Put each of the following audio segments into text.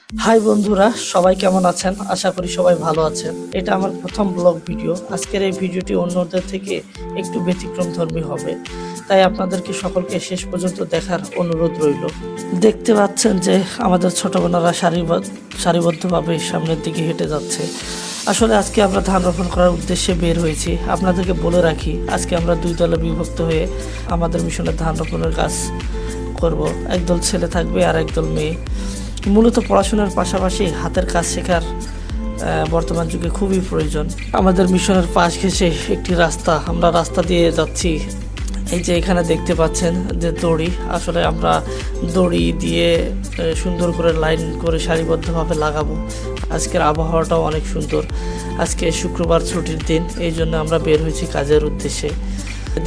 High বন্ধুরা, সবাই কেমন আছেন? আশা করি সবাই ভালো আছেন। এটা আমার প্রথম ব্লগ ভিডিও। আজকের এই ভিডিওটি অন্যদের থেকে একটু ব্যতিক্রমধর্মী হবে, তাই আপনাদেরকে সকলকে শেষ পর্যন্ত দেখার অনুরোধ রইল। দেখতে পাচ্ছেন যে আমাদের ছোট বোনেরা সারিবদ্ধভাবে সামনের দিকে হেঁটে যাচ্ছে। আসলে আজকে আমরা ধান রোপণ করার উদ্দেশ্যে বের হয়েছি। আপনাদেরকে বলে রাখি, আজকে আমরা দুই দলে বিভক্ত হয়ে আমাদের মিশনের ধান রোপণের কাজ করব। একদল ছেলে থাকবে আর একদল মেয়ে। মূলত পড়াশোনার পাশাপাশি হাতের কাজ শেখার বর্তমান যুগে খুবই প্রয়োজন। আমাদের মিশনের পাশ ঘেঁষে একটি রাস্তা, আমরা রাস্তা দিয়ে যাচ্ছি। এই যে এখানে দেখতে পাচ্ছেন যে দড়ি, আসলে আমরা দড়ি দিয়ে সুন্দর করে লাইন করে সারিবদ্ধভাবে লাগাবো। আজকের আবহাওয়াটাও অনেক সুন্দর। আজকে শুক্রবার ছুটির দিন, এই জন্য আমরা বের হয়েছি কাজের উদ্দেশ্যে।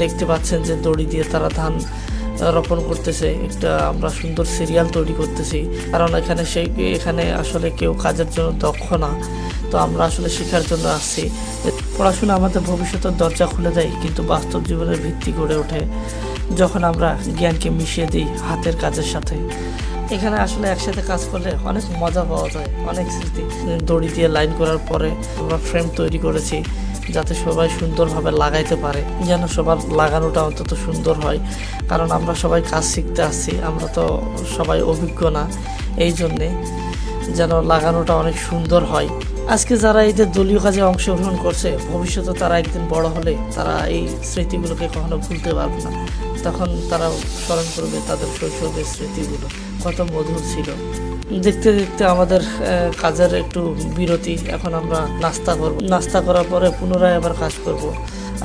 দেখতে পাচ্ছেন যে দড়ি দিয়ে তারা ধান রোপণ করতেছে। একটা আমরা সুন্দর সিরিয়াল তৈরি করতেছি, কারণ এখানে আসলে কেউ কাজের জন্য দক্ষ না। তো আমরা আসলে শেখার জন্য আসছি। পড়াশোনা আমাদের ভবিষ্যতের দরজা খুলে দেয়, কিন্তু বাস্তব জীবনের ভিত্তি গড়ে ওঠে যখন আমরা জ্ঞানকে মিশিয়ে দিই হাতের কাজের সাথে। এখানে আসলে একসাথে কাজ করলে অনেক মজা পাওয়া যায়, অনেক স্মৃতি। দড়ি দিয়ে লাইন করার পরে আমরা ফ্রেম তৈরি করেছি যাতে সবাই সুন্দরভাবে লাগাইতে পারে, যেন সবার লাগানোটা অন্তত সুন্দর হয়। কারণ আমরা সবাই কাজ শিখতে আসছি, আমরা তো সবাই অভিজ্ঞ না, এই জন্যে যেন লাগানোটা অনেক সুন্দর হয়। আজকে যারা এই যে দলীয় কাজে অংশগ্রহণ করছে, ভবিষ্যতে তারা একদিন বড় হলে তারা এই স্মৃতিগুলোকে কখনো ভুলতে পারবে না। তখন তারা স্মরণ করবে তাদের শৈশবের স্মৃতিগুলো কত মধুর ছিল। দেখতে দেখতে আমাদের কাজের একটু বিরতি। এখন আমরা নাস্তা করব, নাস্তা করার পরে পুনরায় আবার কাজ করব।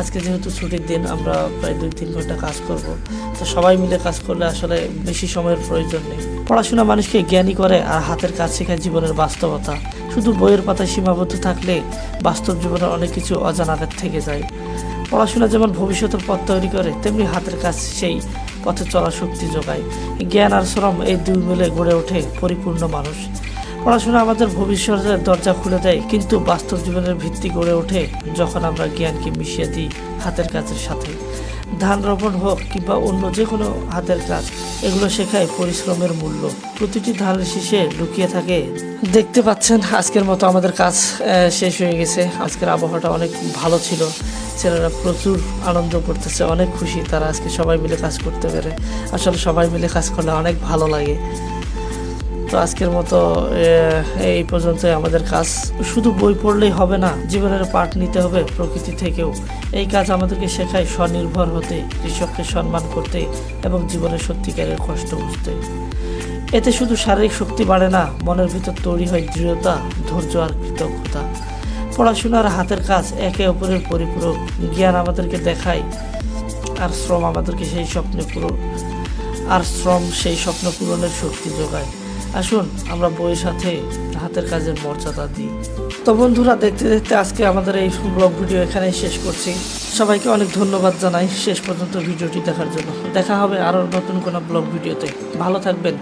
আজকে যেহেতু ছুটির দিন, আমরা প্রায় 2-3 ঘন্টা কাজ করব। তো সবাই মিলে কাজ করলে আসলে বেশি সময়ের প্রয়োজন নেই। পড়াশোনা মানুষকে জ্ঞানী করে, আর হাতের কাজ শেখায় জীবনের বাস্তবতা। শুধু বইয়ের পাতায় সীমাবদ্ধ থাকলে বাস্তব জীবনের অনেক কিছু অজানা থেকে যায়। পড়াশোনা যেমন ভবিষ্যতের পথ তৈরি করে, তেমনি হাতের কাজ সেই পথে চলার শক্তি যোগায়। জ্ঞান আর শ্রম, এই দুই মিলে গড়ে ওঠে পরিপূর্ণ মানুষ। পড়াশোনা আমাদের ভবিষ্যতের দরজা খুলে দেয়, কিন্তু বাস্তব জীবনের ভিত্তি গড়ে ওঠে যখন আমরা জ্ঞানকে মিশিয়ে দিই হাতের কাজের সাথে। ধান রোপণ হোক কিংবা অন্য যে কোনো হাতের কাজ, এগুলো শেখায় পরিশ্রমের মূল্য। প্রতিটি ধানের শীষে লুকিয়ে থাকে। দেখতে পাচ্ছেন আজকের মতো আমাদের কাজ শেষ হয়ে গেছে। আজকের আবহাওয়াটা অনেক ভালো ছিল। ছেলেরা প্রচুর আনন্দ করতেছে, অনেক খুশি তারা আজকে সবাই মিলে কাজ করতে পেরে। আসলে সবাই মিলে কাজ করলে অনেক ভালো লাগে। তো আজকের মতো এই পর্যন্তই আমাদের কাজ। শুধু বই পড়লেই হবে না, জীবনের পাঠ নিতে হবে প্রকৃতি থেকেও। এই কাজ আমাদেরকে শেখায় স্বনির্ভর হতে, কৃষককে সম্মান করতে এবং জীবনের সত্যিকারের কষ্ট বুঝতে। এতে শুধু শারীরিক শক্তি বাড়ে না, মনের ভিতর তৈরি হয় দৃঢ়তা, ধৈর্য আর কৃতজ্ঞতা। পড়াশোনার হাতের কাজ একে অপরের পরিপূরক। জ্ঞান আমাদেরকে দেখায়, আর শ্রম আমাদেরকে সেই স্বপ্ন পূরণের শক্তি যোগায়। আসুন আমরা বইয়ের সাথে হাতের কাজের মর্যাদা দিই। তো বন্ধুরা, দেখতে দেখতে আজকে আমাদের এই ব্লগ ভিডিও এখানেই শেষ করছি। সবাইকে অনেক ধন্যবাদ জানাই শেষ পর্যন্ত ভিডিওটি দেখার জন্য। দেখা হবে আরও নতুন কোনো ব্লগ ভিডিওতে। ভালো থাকবেন।